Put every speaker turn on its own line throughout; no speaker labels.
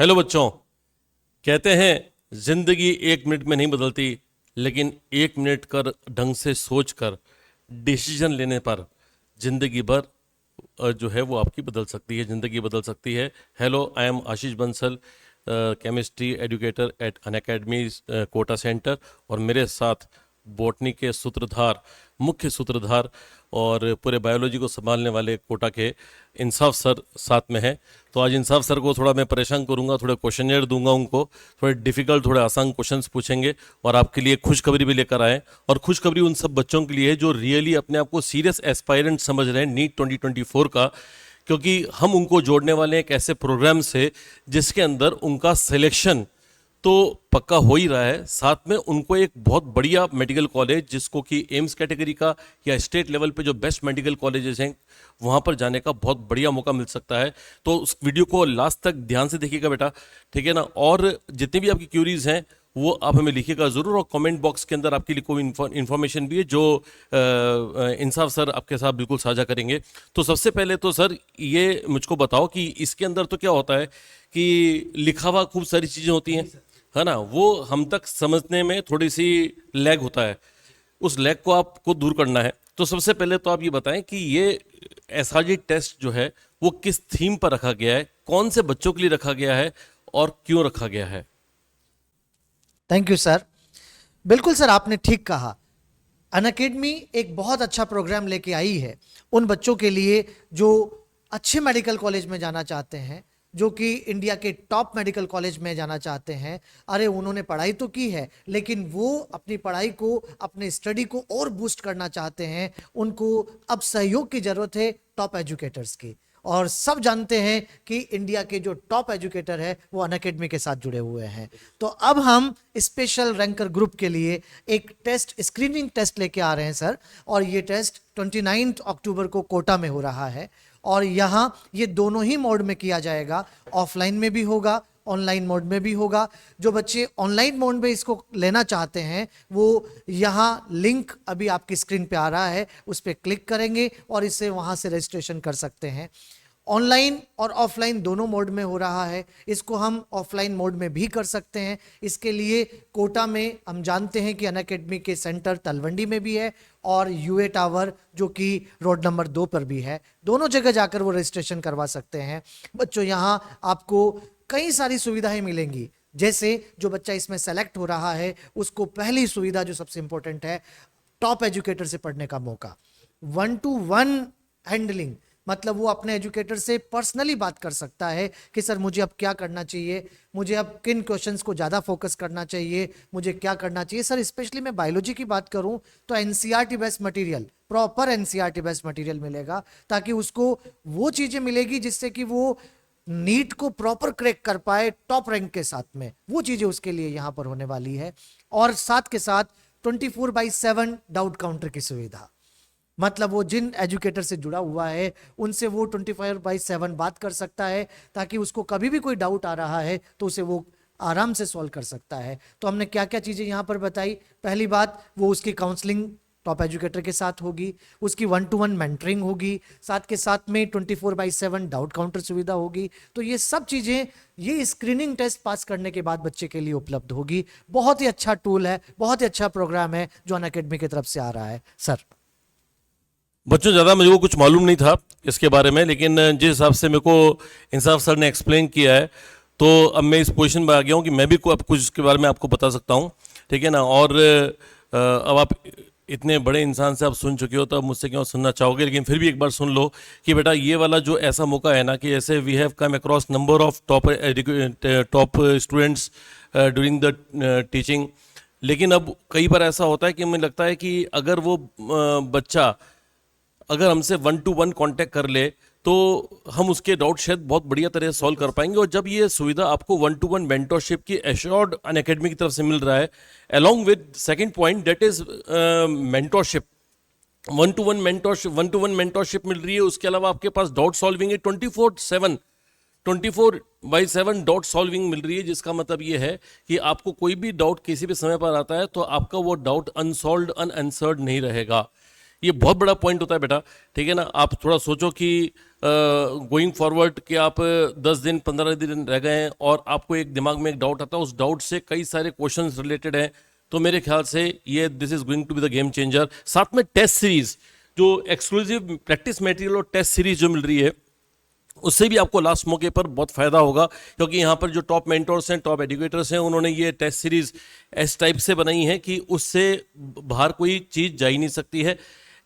Hello बच्चों, कहते हैं जिंदगी 1 मिनट में नहीं बदलती, लेकिन 1 मिनट कर ढंग से सोच कर डिसीजन लेने पर जिंदगी भर जो है वो आपकी बदल सकती है, जिंदगी बदल सकती है। Hello, I am Ashish Bansal, chemistry educator at Unacademy Kota centre, और मेरे साथ बॉटनी के सूत्रधार, मुख्य सूत्रधार और पूरे बायोलॉजी को संभालने वाले कोटा के इंसाफ सर साथ में हैं। तो आज इंसाफ सर को थोड़ा मैं परेशान करूंगा, थोड़े क्वेश्चनर दूंगा उनको, थोड़े डिफिकल्ट थोड़े आसान क्वेश्चंस पूछेंगे और आपके लिए खुशखबरी भी लेकर आए। और खुशखबरी उन सब बच्चों के लिए जो रियली अपने आप को सीरियस एस्पायरेंट समझ रहे हैं नीट 2024 का, क्योंकि हम उनको जोड़ने वाले हैं एक ऐसे प्रोग्राम से जिसके अंदर उनका सिलेक्शन तो पक्का हो ही रहा है, साथ में उनको एक बहुत बढ़िया मेडिकल कॉलेज जिसको कि एम्स कैटेगरी का या स्टेट लेवल पे जो बेस्ट मेडिकल कॉलेजेस हैं वहाँ पर जाने का बहुत बढ़िया मौका मिल सकता है। तो उस वीडियो को लास्ट तक ध्यान से देखिएगा बेटा, ठीक है ना। और जितनी भी आपकी क्यूरीज हैं वो आप हमें लिखिएगा ज़रूर, और कमेंट बॉक्स के अंदर आपके लिए कोई इन्फॉर्मेशन भी है जो इंसाफ सर आपके साथ बिल्कुल साझा करेंगे। तो सबसे पहले तो सर ये मुझको बताओ कि इसके अंदर तो क्या होता है कि लिखा हुआ खूब सारी चीज़ें होती हैं, है ना, वो हम तक समझने में थोड़ी सी लैग होता है, उस लैग को आपको दूर करना है। तो सबसे पहले तो आप ये बताएं कि ये एसआरजी टेस्ट जो है वो किस थीम पर रखा गया है, कौन से बच्चों के लिए रखा गया है और क्यों रखा गया है।
Thank you sir. बिल्कुल सर, आपने ठीक कहा। अनअकैडमी एक बहुत अच्छा प्रोग्राम लेके आई है उन बच्चों के लिए जो अच्छे मेडिकल कॉलेज में जाना चाहते हैं, जो कि इंडिया के टॉप मेडिकल कॉलेज में जाना चाहते हैं। अरे उन्होंने पढ़ाई तो की है, लेकिन वो अपनी पढ़ाई को, अपने स्टडी को और बूस्ट करना चाहते हैं। उनको अब सहयोग की जरूरत है टॉप एजुकेटर्स की, और सब जानते हैं कि इंडिया के जो टॉप एजुकेटर है वो अनअकैडमी के साथ जुड़े हुए हैं। तो अब हम स्पेशल रैंकर ग्रुप के लिए एक टेस्ट, स्क्रीनिंग टेस्ट लेके आ रहे हैं सर, और ये टेस्ट 29 अक्टूबर को कोटा में हो रहा है। और यहाँ ये दोनों ही मोड में किया जाएगा, ऑफलाइन में भी होगा, ऑनलाइन मोड में भी होगा। जो बच्चे ऑनलाइन मोड में इसको लेना चाहते हैं वो यहाँ लिंक अभी आपकी स्क्रीन पे आ रहा है, उस पर क्लिक करेंगे और इससे वहाँ से रजिस्ट्रेशन कर सकते हैं। ऑनलाइन और ऑफलाइन दोनों मोड में हो रहा है, इसको हम ऑफलाइन मोड में भी कर सकते हैं। इसके लिए कोटा में हम जानते हैं कि अनअकैडमी के सेंटर तलवंडी में भी है और यूए टावर जो कि रोड नंबर 2 पर भी है। दोनों जगह जाकर वो रजिस्ट्रेशन करवा सकते हैं। बच्चों, यहाँ आपको कई सारी सुविधाएं मिलेंगी। जैसे जो बच्चा इसमें सेलेक्ट हो रहा है उसको पहली सुविधा जो सबसे इंपॉर्टेंट है, टॉप एजुकेटर से पढ़ने का मौका। 1-to-1 हैंडलिंग, मतलब वो अपने एजुकेटर से पर्सनली बात कर सकता है कि सर मुझे अब क्या करना चाहिए, मुझे अब किन क्वेश्चंस को ज़्यादा फोकस करना चाहिए, मुझे क्या करना चाहिए। सर स्पेशली मैं बायोलॉजी की बात करूं तो NCERT based material, proper NCERT based material मिलेगा, ताकि उसको वो चीज़ें मिलेगी जिससे कि वो नीट को प्रॉपर क्रैक कर पाए टॉप रैंक के साथ में। वो चीज़ें उसके लिए यहाँ पर होने वाली है। और साथ के साथ 24/7 डाउट काउंटर की सुविधा, मतलब वो जिन एजुकेटर से जुड़ा हुआ है उनसे वो 24/7 बात कर सकता है, ताकि उसको कभी भी कोई डाउट आ रहा है तो उसे वो आराम से सॉल्व कर सकता है। तो हमने क्या क्या चीज़ें यहाँ पर बताई। पहली बात, वो उसकी काउंसलिंग टॉप एजुकेटर के साथ होगी, उसकी 1-to-1 मेंटरिंग होगी, साथ के साथ में 24/7 डाउट काउंटर सुविधा होगी। तो ये सब चीज़ें ये स्क्रीनिंग टेस्ट पास करने के बाद बच्चे के लिए उपलब्ध होगी। बहुत ही अच्छा टूल है, बहुत ही अच्छा प्रोग्राम है जो अनअकैडमी की तरफ से आ रहा है सर।
बच्चों, ज़्यादा मुझे को कुछ मालूम नहीं था इसके बारे में, लेकिन जिस हिसाब से मेरे को इंसाफ सर ने एक्सप्लेन किया है तो अब मैं इस पोजीशन में आ गया हूँ कि मैं भी अब कुछ इसके बारे में आपको बता सकता हूँ, ठीक है ना। और अब आप इतने बड़े इंसान से आप सुन चुके हो तो अब मुझसे क्यों सुनना चाहोगे, लेकिन फिर भी एक बार सुन लो कि बेटा ये वाला जो ऐसा मौका है ना कि ऐसे we have come across number of top students during the teaching. लेकिन अब कई बार ऐसा होता है कि मुझे लगता है कि अगर वो बच्चा अगर हमसे 1-to-1 कांटेक्ट कर ले तो हम उसके डाउट शायद बहुत बढ़िया तरह से सॉल्व कर पाएंगे। और जब ये सुविधा आपको 1-to-1 मेंटरशिप की एश्योर्ड अनअकैडमी की तरफ से मिल रहा है, along with second point that is mentorship, 1-to-1 mentorship मिल रही है। उसके अलावा आपके पास डाउट सॉल्विंग है 24/7 डाउट सॉल्विंग मिल रही है, जिसका मतलब ये है कि आपको कोई भी डाउट किसी भी समय पर आता है तो आपका वो डाउट अनसॉल्व्ड, अनआंसर्ड नहीं रहेगा। ये बहुत बड़ा पॉइंट होता है बेटा, ठीक है ना। आप थोड़ा सोचो कि गोइंग फॉरवर्ड कि आप 10 दिन 15 दिन रह गए हैं और आपको एक दिमाग में एक डाउट आता है, उस डाउट से कई सारे क्वेश्चंस रिलेटेड हैं, तो मेरे ख्याल से ये this is going to be the game changer. साथ में टेस्ट सीरीज, जो एक्सक्लूसिव प्रैक्टिस मटेरियल और टेस्ट सीरीज जो मिल रही है, उससे भी आपको लास्ट मौके पर बहुत फायदा होगा, क्योंकि यहाँ पर जो टॉप मेंटर्स हैं, टॉप एजुकेटर्स हैं, उन्होंने ये टेस्ट सीरीज इस टाइप से बनाई है कि उससे बाहर कोई चीज़ जा ही नहीं सकती है।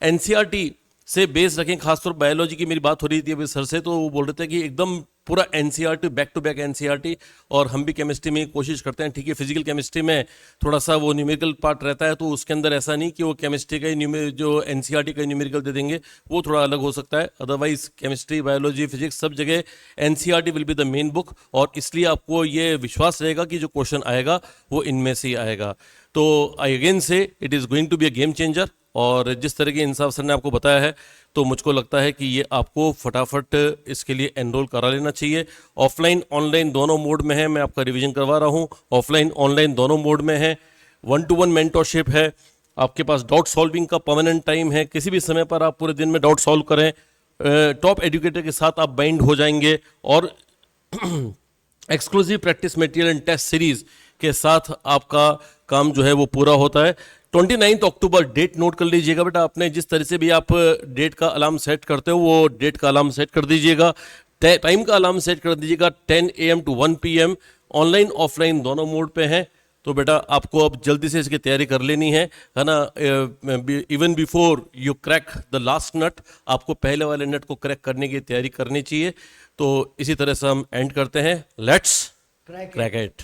एनसीईआरटी से बेस रखें, खासतौर बायोलॉजी की मेरी बात हो रही थी अभी सर से, तो वो बोल रहे थे कि एकदम पूरा NCERT back to back NCERT. और हम भी केमिस्ट्री में कोशिश करते हैं, ठीक है, फिजिकल केमिस्ट्री में थोड़ा सा वो न्यूमेरिकल पार्ट रहता है, तो उसके अंदर ऐसा नहीं कि वो केमिस्ट्री का ही जो एनसीईआरटी का न्यूमेरिकल दे देंगे, वो थोड़ा अलग हो सकता है। अदरवाइज केमिस्ट्री, बायोलॉजी, फिजिक्स सब जगह NCERT will be the main book, और इसलिए आपको ये विश्वास रहेगा कि जो क्वेश्चन आएगा वो इनमें से ही आएगा। तो I again say it is going to be a game changer. और जिस तरह की इंसाफ सर ने आपको बताया है, तो मुझको लगता है कि ये आपको फटाफट इसके लिए एनरोल करा लेना चाहिए। ऑफलाइन ऑनलाइन दोनों मोड में है, मैं आपका रिवीजन करवा रहा हूँ, ऑफलाइन ऑनलाइन दोनों मोड में है। 1-to-1 मेंटरशिप है, आपके पास डाउट सॉल्विंग का परमानेंट टाइम है, किसी भी समय पर आप पूरे दिन में डाउट सॉल्व करें। टॉप एजुकेटर के साथ आप बाइंड हो जाएंगे, और exclusive practice material and test series के साथ आपका काम जो है वो पूरा होता है। 29 अक्टूबर डेट नोट कर लीजिएगा बेटा, आपने जिस तरह से भी आप डेट का अलार्म सेट करते हो, वो डेट का अलार्म सेट कर दीजिएगा, टाइम का अलार्म सेट कर दीजिएगा, 10 AM to 1 PM, online offline दोनों मोड पे हैं। तो बेटा आपको अब जल्दी से इसकी तैयारी कर लेनी है ना। Even before you crack the last nut, आपको पहले वाले नट को क्रैक करने की तैयारी करनी चाहिए। तो इसी तरह से हम एंड करते हैं, लेट्स क्रैक इट।